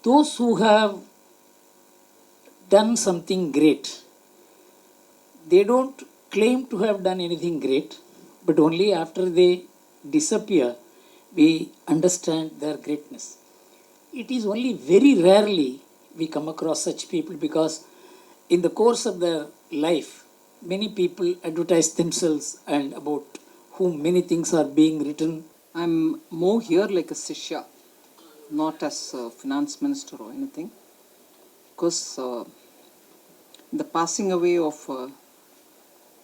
those who have done something great, they don't claim to have done anything great, but only after they disappear, we understand their greatness. It is only very rarely we come across such people, because in the course of their life, many people advertise themselves and about whom many things are being written. I'm more here like a Sishya, not as a finance minister or anything, because the passing away of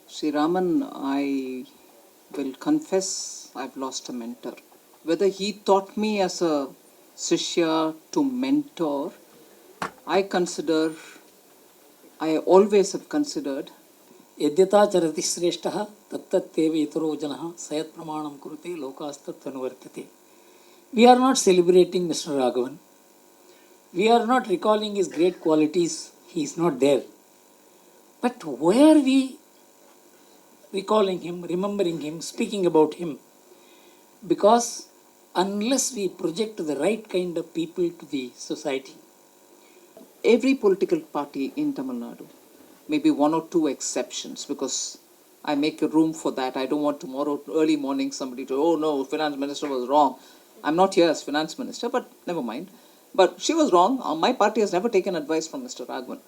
Sri Raman, I will confess I've lost a mentor. Whether he taught me as a Sishya to mentor, I always have considered यद्यथा चरति श्रेष्ठः तत्तत्तेव इतरो जनः सयत् प्रमाणं कुरुते लोकास्तत्तनुवर्तते. We are not celebrating Mr. Raghavan. We are not recalling his great qualities. He is not there. But why are we recalling him, remembering him, speaking about him? Because unless we project the right kind of people to the society, every political party in Tamil Nadu, maybe one or two exceptions, because I make a room for that. I don't want tomorrow early morning somebody to, oh no, finance minister was wrong. I'm not here as finance minister, but never mind. But she was wrong. My party has never taken advice from Mr. Raghavan.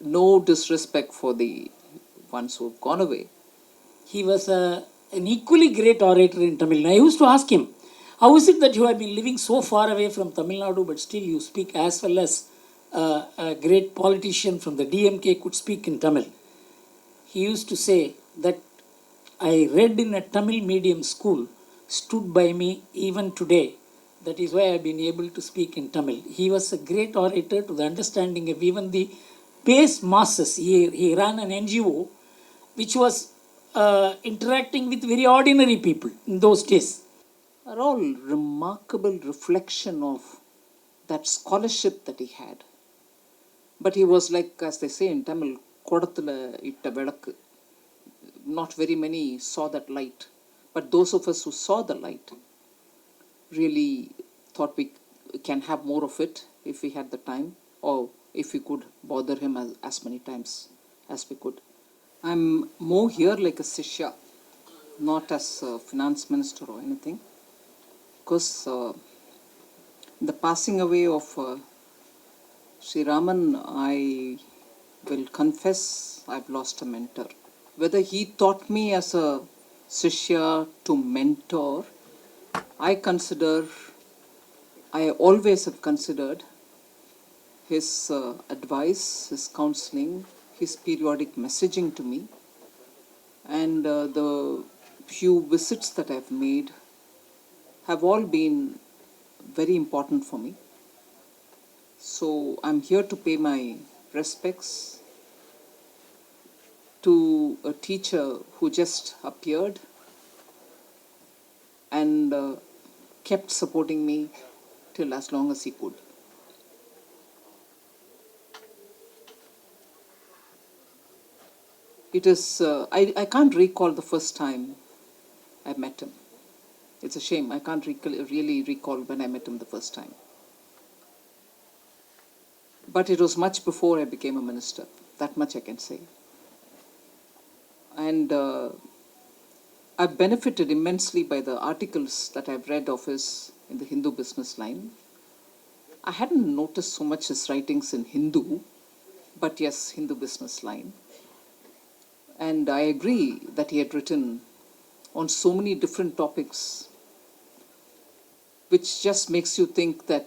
No disrespect for the ones who have gone away. He was an equally great orator in Tamil Nadu. I used to ask him, how is it that you have been living so far away from Tamil Nadu, but still you speak as well as a great politician from the DMK could speak in Tamil? He used to say that I read in a Tamil medium school, stood by me even today. That is why I have been able to speak in Tamil. He was a great orator to the understanding of even the base masses. He ran an NGO which was interacting with very ordinary people in those days. Are all remarkable reflection of that scholarship that he had. But he was like, as they say in Tamil, kodathula itta velakku. Not very many saw that light. But those of us who saw the light really thought we can have more of it if we had the time, or if we could bother him as many times as we could. I'm more here like a Sishya, not as a finance minister or anything, because the passing away of Sri Raman, I will confess I've lost a mentor. Whether he taught me as a Sishya to mentor, I always have considered his advice, his counseling, his periodic messaging to me, and the few visits that I've made have all been very important for me. So I'm here to pay my respects to a teacher who just appeared and kept supporting me till as long as he could. It is, I can't recall the first time I met him. It's a shame. I can't really recall when I met him the first time. But it was much before I became a minister. That much I can say. And I've benefited immensely by the articles that I've read of his in the Hindu business line. I hadn't noticed so much his writings in Hindu, but yes, Hindu business line. And I agree that he had written on so many different topics, which just makes you think that,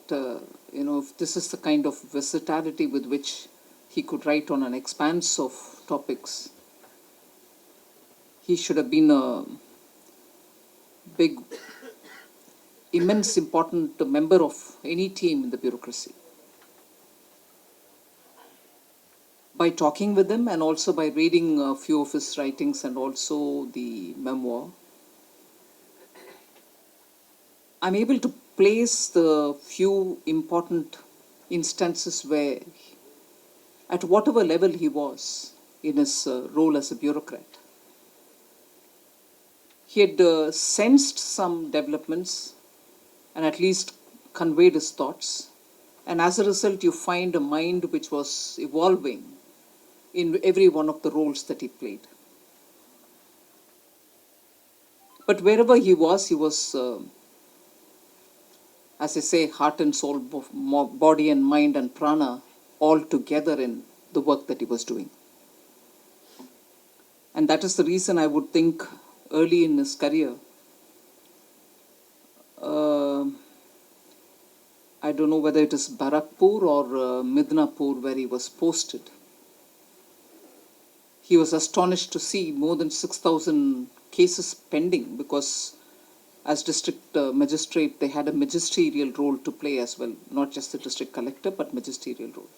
if this is the kind of versatility with which he could write on an expanse of topics, he should have been a big, immense, important member of any team in the bureaucracy. By talking with him and also by reading a few of his writings and also the memoir, I'm able to place the few important instances where, at whatever level he was in his role as a bureaucrat, he had sensed some developments and at least conveyed his thoughts. And as a result, you find a mind which was evolving in every one of the roles that he played. But wherever he was, as I say, heart and soul, body and mind and prana, all together in the work that he was doing. And that is the reason I would think early in his career, I don't know whether it is Barakpur or Midnapur where he was posted. He was astonished to see more than 6,000 cases pending, because as district magistrate, they had a magisterial role to play as well, not just the district collector, but magisterial role.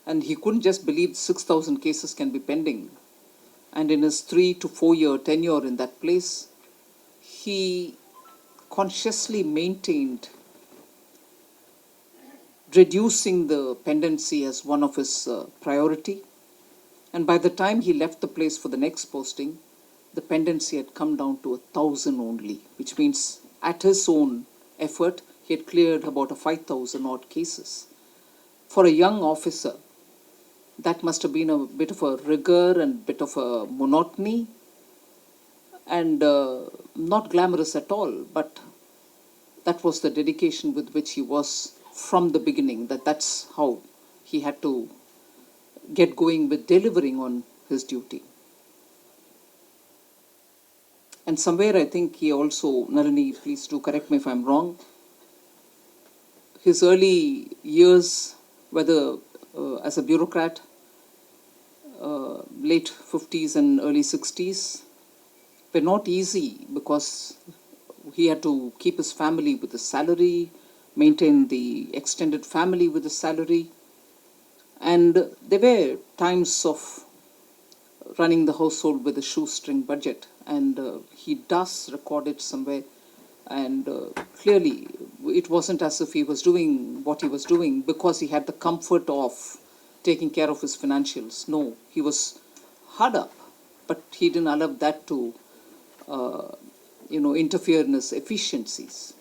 And he couldn't just believe 6,000 cases can be pending. And in his 3 to 4 year tenure in that place, he consciously maintained reducing the pendency as one of his priority. And by the time he left the place for the next posting, the pendency had come down to 1,000 only, which means at his own effort, he had cleared about 5,000 odd cases. For a young officer, that must have been a bit of a rigor and bit of a monotony, and not glamorous at all, but that was the dedication with which he was from the beginning, that's how he had to get going with delivering on his duty. And somewhere I think he also, Nalini, please do correct me if I'm wrong, his early years, whether as a bureaucrat, late 50s and early 60s, were not easy, because he had to keep his family with a salary, maintain the extended family with a salary. And there were times of running the household with a shoestring budget, and he does record it somewhere. And clearly, it wasn't as if he was doing what he was doing because he had the comfort of taking care of his financials. No, he was hard up, but he didn't allow that to interfere in his efficiencies.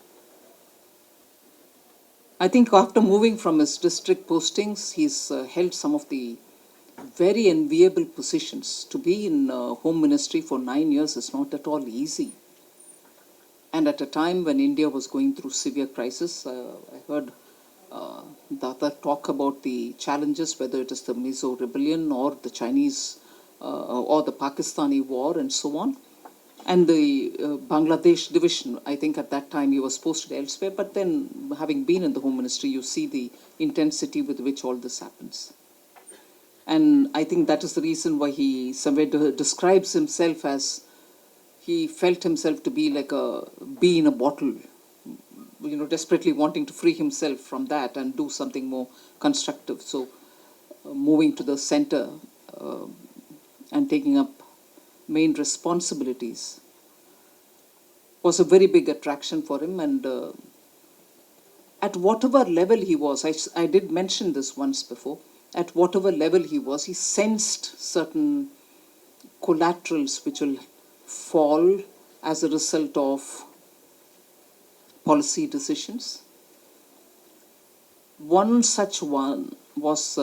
I think after moving from his district postings, he's held some of the very enviable positions. To be in Home Ministry for 9 years is not at all easy. And at a time when India was going through severe crisis, I heard Data talk about the challenges, whether it is the Mizo rebellion or the Chinese or the Pakistani war and so on. And the Bangladesh division, I think at that time he was posted elsewhere, but then having been in the Home Ministry, you see the intensity with which all this happens. And I think that is the reason why he somewhere describes himself as, he felt himself to be like a bee in a bottle, desperately wanting to free himself from that and do something more constructive. So moving to the center and taking up main responsibilities was a very big attraction for him. And at whatever level he was, I did mention this once before, at whatever level he was, he sensed certain collaterals which will fall as a result of policy decisions. One such one was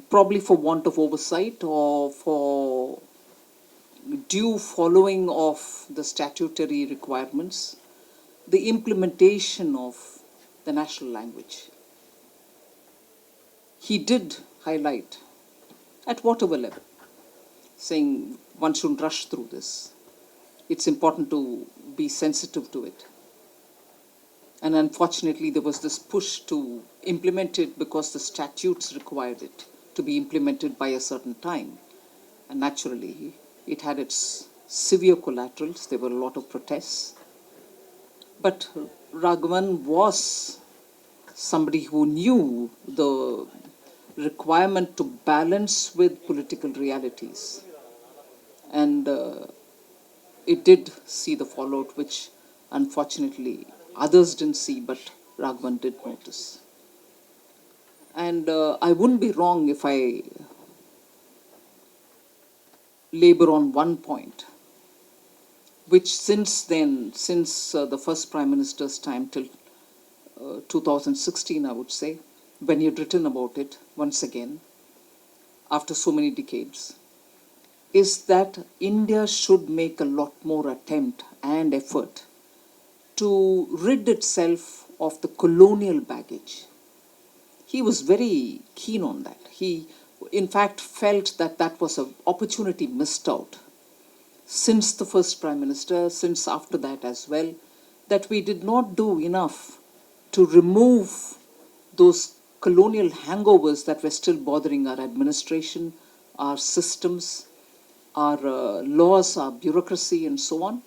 probably for want of oversight or for due following of the statutory requirements, the implementation of the national language. He did highlight at whatever level, saying one shouldn't rush through this. It's important to be sensitive to it. And unfortunately, there was this push to implement it because the statutes required it to be implemented by a certain time. And naturally, it had its severe collaterals. There were a lot of protests. But Raghavan was somebody who knew the requirement to balance with political realities. And it did see the fallout, which unfortunately others didn't see, but Raghavan did notice. And I wouldn't be wrong if I labor on one point, which since then, since the first Prime Minister's time till 2016, I would say, when he had written about it once again, after so many decades, is that India should make a lot more attempt and effort to rid itself of the colonial baggage. He was very keen on that. He, in fact, felt that that was an opportunity missed out since the first Prime Minister, since after that as well, that we did not do enough to remove those colonial hangovers that were still bothering our administration, our systems, our laws, our bureaucracy, and so on.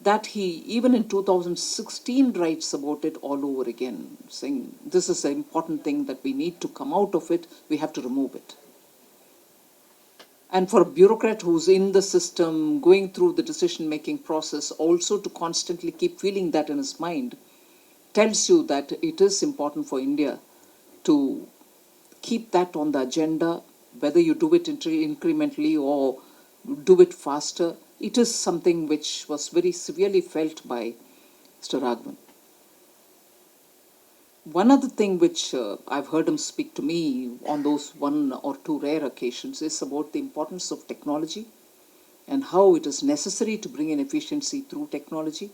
That he, even in 2016, writes about it all over again, saying this is an important thing that we need to come out of it, we have to remove it. And for a bureaucrat who's in the system, going through the decision-making process, also to constantly keep feeling that in his mind, tells you that it is important for India to keep that on the agenda, whether you do it incrementally or do it faster. It is something which was very severely felt by Mr. Raghavan. One other thing which I've heard him speak to me on those one or two rare occasions is about the importance of technology and how it is necessary to bring in efficiency through technology.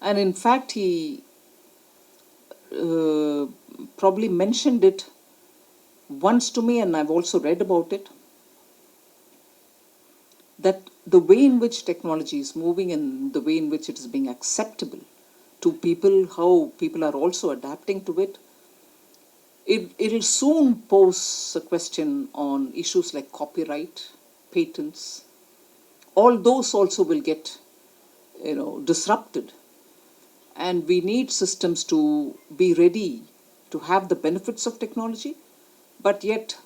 And in fact, he probably mentioned it once to me, and I've also read about it, that the way in which technology is moving and the way in which it is being acceptable to people, how people are also adapting to it, it'll soon pose a question on issues like copyright, patents. All those also will get, disrupted. And we need systems to be ready to have the benefits of technology, but yet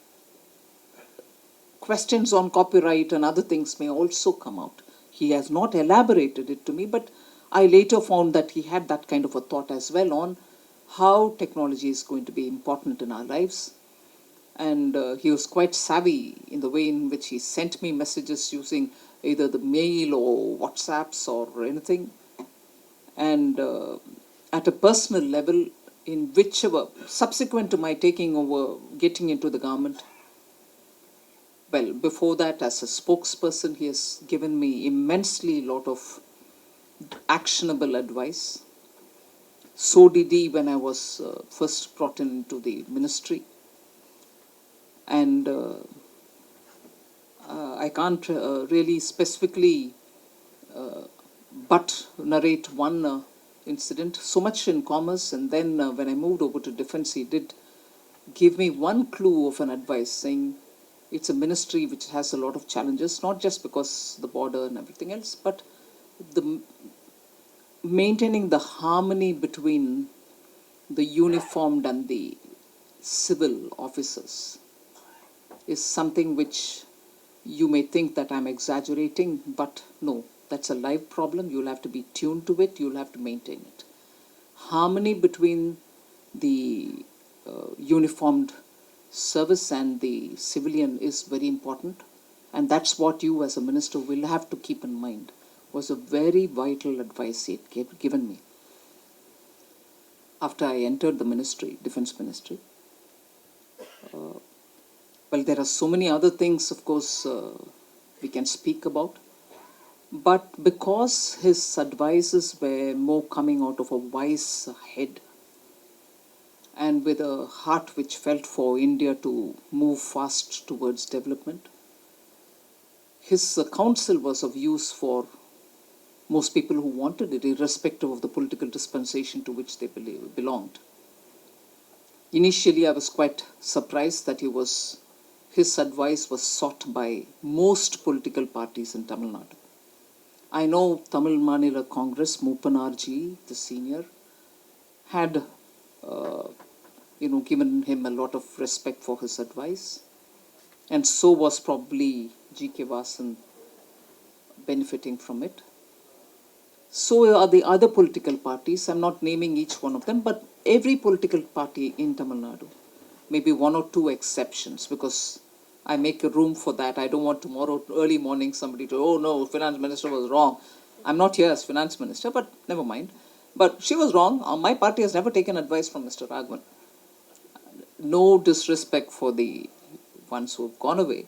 questions on copyright and other things may also come out. He has not elaborated it to me, but I later found that he had that kind of a thought as well on how technology is going to be important in our lives. And he was quite savvy in the way in which he sent me messages using either the mail or WhatsApps or anything. And at a personal level, in whichever, subsequent to my taking over, getting into the government, well, before that, as a spokesperson, he has given me immensely lot of actionable advice. So did he when I was first brought into the ministry. And I can't really specifically but narrate one incident, so much in commerce, and then when I moved over to defense, he did give me one clue of an advice, saying it's a ministry which has a lot of challenges, not just because the border and everything else, but the maintaining the harmony between the uniformed and the civil officers is something which you may think that I'm exaggerating, but no, that's a live problem. You'll have to be tuned to it, you'll have to maintain it. Harmony between the uniformed service and the civilian is very important, and that's what you as a minister will have to keep in mind. Was a very vital advice he had given me after I entered the ministry, defense ministry. Well, there are so many other things, of course, we can speak about. But because his advices were more coming out of a wise head and with a heart which felt for India to move fast towards development, his counsel was of use for most people who wanted it, irrespective of the political dispensation to which they belonged. Initially, I was quite surprised that his advice was sought by most political parties in Tamil Nadu. I know Tamil Manila Congress, Mupanarji, the senior, had given him a lot of respect for his advice, and so was probably G.K. Vasan benefiting from it. So are the other political parties. I'm not naming each one of them, but every political party in Tamil Nadu. Maybe one or two exceptions, because I make a room for that. I don't want tomorrow early morning somebody to, oh no, finance minister was wrong. I'm not here as finance minister, but never mind. But she was wrong. My party has never taken advice from Mr. Raghavan. No disrespect for the ones who have gone away,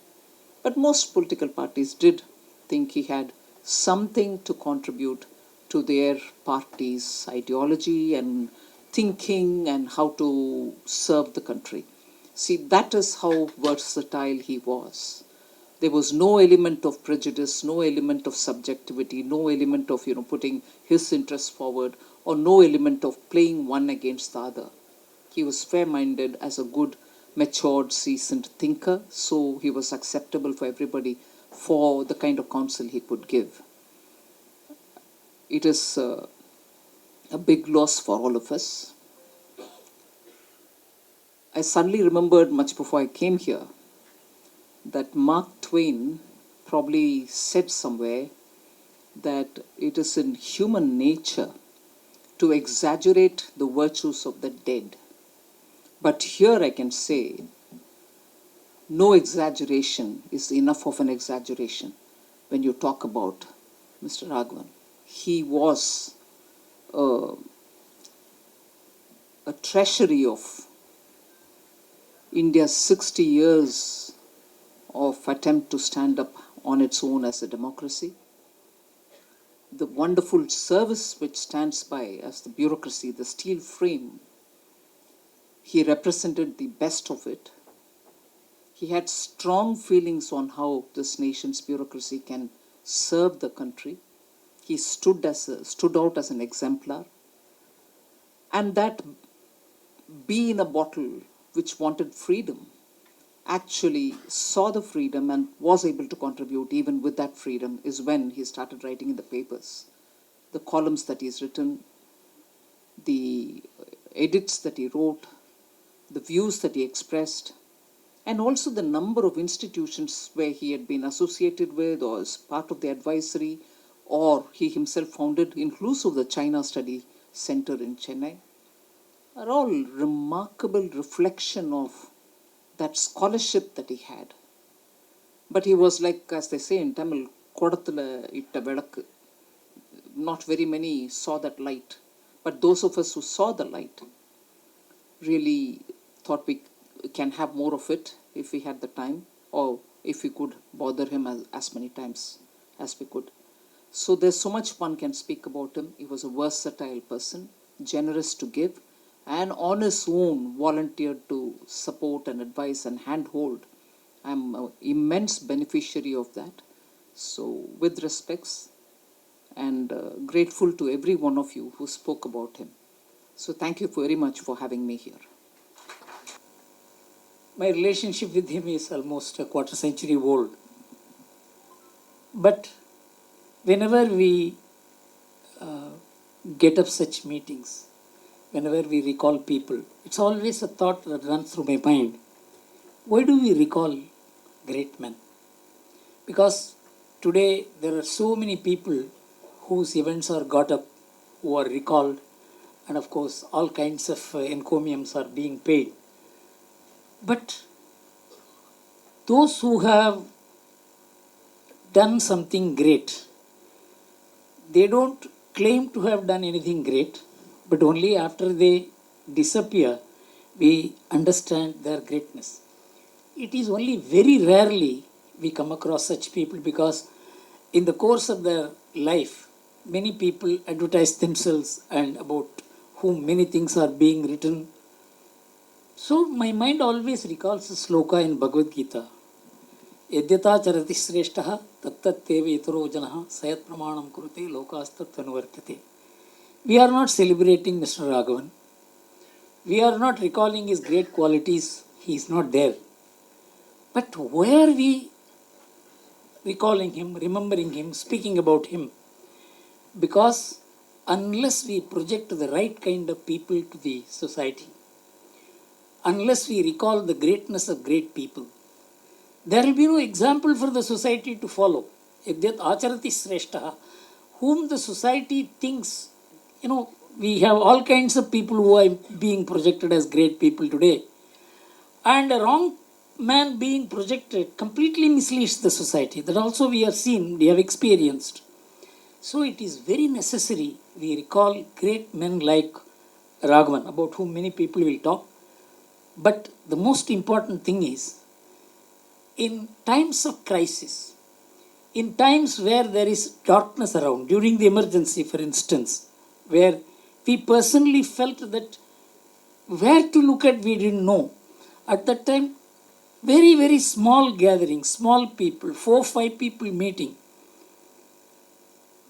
but most political parties did think he had something to contribute to their party's ideology and thinking and how to serve the country. See, that is how versatile he was. There was no element of prejudice, no element of subjectivity, no element of putting his interests forward, or no element of playing one against the other. He was fair-minded as a good, matured, seasoned thinker, so he was acceptable for everybody for the kind of counsel he could give. It is a big loss for all of us. I suddenly remembered much before I came here that Mark Twain probably said somewhere that it is in human nature to exaggerate the virtues of the dead. But here I can say, no exaggeration is enough of an exaggeration when you talk about Mr. Raghavan. He was a treasury of India's 60 years of attempt to stand up on its own as a democracy. The wonderful service which stands by as the bureaucracy, the steel frame, he represented the best of it. He had strong feelings on how this nation's bureaucracy can serve the country. He stood out as an exemplar. And that bee in a bottle which wanted freedom actually saw the freedom and was able to contribute even with that freedom is when he started writing in the papers. The columns that he's written, the edits that he wrote, the views that he expressed, and also the number of institutions where he had been associated with or as part of the advisory, or he himself founded, inclusive the China Study Center in Chennai, are all remarkable reflection of that scholarship that he had. But he was like, as they say in Tamil, kodathula itta velakku. Not very many saw that light. But those of us who saw the light really thought we can have more of it if we had the time, or if we could bother him as many times as we could. So there's so much one can speak about him. He was a versatile person, generous to give, and on his own volunteered to support and advise and handhold. I'm an immense beneficiary of that. So with respects, and grateful to every one of you who spoke about him. So thank you very much for having me here. My relationship with him is almost a quarter century old. But whenever we get up such meetings, whenever we recall people, it's always a thought that runs through my mind. Why do we recall great men? Because today there are so many people whose events are got up, who are recalled, and of course all kinds of encomiums are being paid. But those who have done something great, they don't claim to have done anything great, but only after they disappear, we understand their greatness. It is only very rarely we come across such people, because in the course of their life, many people advertise themselves and about whom many things are being written. So my mind always recalls a sloka in Bhagavad Gita. Yadyata charati sreshtaha tattattevi itaro janaha sayat pramanam kurute lokastat anuvartate. We are not celebrating Mr. Raghavan. We are not recalling his great qualities. He is not there. But why are we recalling him, remembering him, speaking about him? Because unless we project the right kind of people to the society, unless we recall the greatness of great people, there will be no example for the society to follow. Yadyat acharati sreshtaha, whom the society thinks, we have all kinds of people who are being projected as great people today. And a wrong man being projected completely misleads the society. That also we have seen, we have experienced. So it is very necessary we recall great men like Raghavan, about whom many people will talk. But the most important thing is, in times of crisis, in times where there is darkness around, during the emergency, for instance, where we personally felt that where to look at we didn't know. At that time, very, very small gatherings, small people, 4-5 people meeting,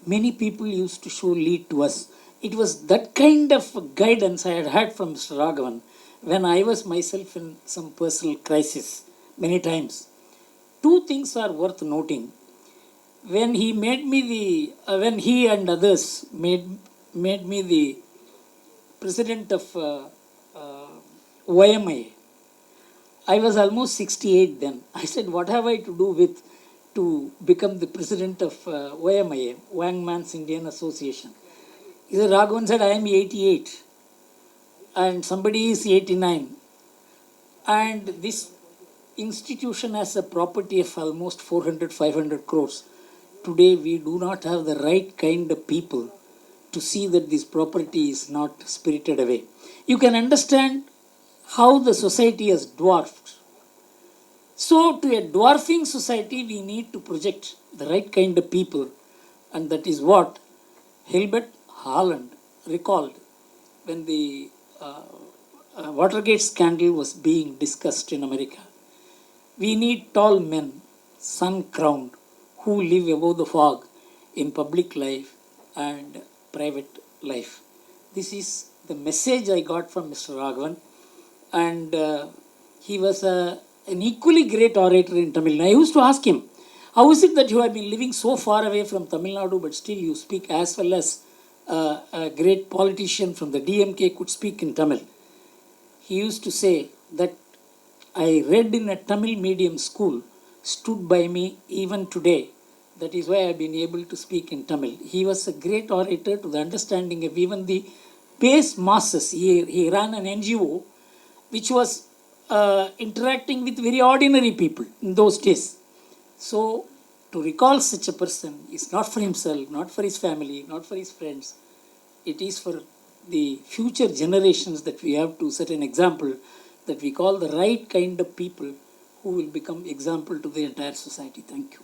many people used to show lead to us. It was that kind of guidance I had had from Mr. Raghavan when I was myself in some personal crisis many times. Two things are worth noting. When he made me when he and others made me the president of YMIA, I was almost 68 then. I said, what have I to do with to become the president of YMIA, Young Man's Indian Association? He said, Raghavan said, I am 88 and somebody is 89. And this institution has a property of almost 400-500 crores. Today we do not have the right kind of people to see that this property is not spirited away. You can understand how the society has dwarfed. So to a dwarfing society, we need to project the right kind of people, and that is what Hilbert Haaland recalled when the Watergate scandal was being discussed in America. We need tall men, sun-crowned, who live above the fog in public life and private life. This is the message I got from Mr. Raghavan, and he was an equally great orator in Tamil. I used to ask him, how is it that you have been living so far away from Tamil Nadu but still you speak as well as a great politician from the DMK could speak in Tamil? He used to say that I read in a Tamil medium school, stood by me even today. That is why I have been able to speak in Tamil. He was a great orator to the understanding of even the base masses. He ran an NGO which was interacting with very ordinary people in those days. So to recall such a person is not for himself, not for his family, not for his friends. It is for the future generations that we have to set an example, that we call the right kind of people who will become example to the entire society. Thank you.